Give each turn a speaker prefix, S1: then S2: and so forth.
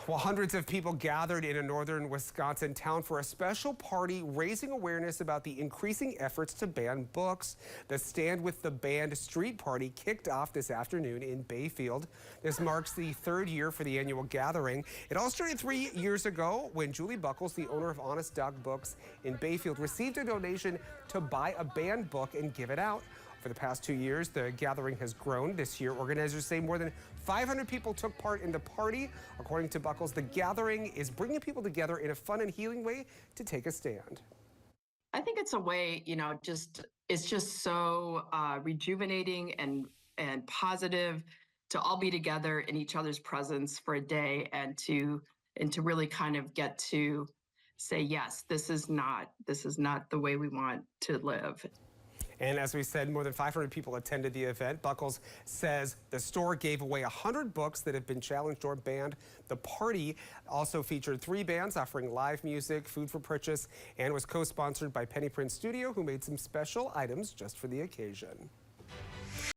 S1: Well, hundreds of people gathered in a northern Wisconsin town for a special party raising awareness about the increasing efforts to ban books. The Stand with the Band street party kicked off this afternoon in Bayfield. This marks the third year for the annual gathering. It all started 3 years ago when Julie Buckles, the owner of Honest Dog Books in Bayfield, received a donation to buy a banned book and give it out. For the past 2 years, the gathering has grown. This year, organizers say more than 500 people took part in the party. According to Buckles, the gathering is bringing people together in a fun and healing way to take a stand.
S2: I think it's a way, it's just so rejuvenating and positive to all be together in each other's presence for a day and to really kind of get to say, yes, this is not the way we want to live.
S1: And as we said, more than 500 people attended the event. Buckles says the store gave away 100 books that have been challenged or banned. The party also featured 3 bands offering live music, food for purchase, and was co-sponsored by Penny Prince Studio, who made some special items just for the occasion.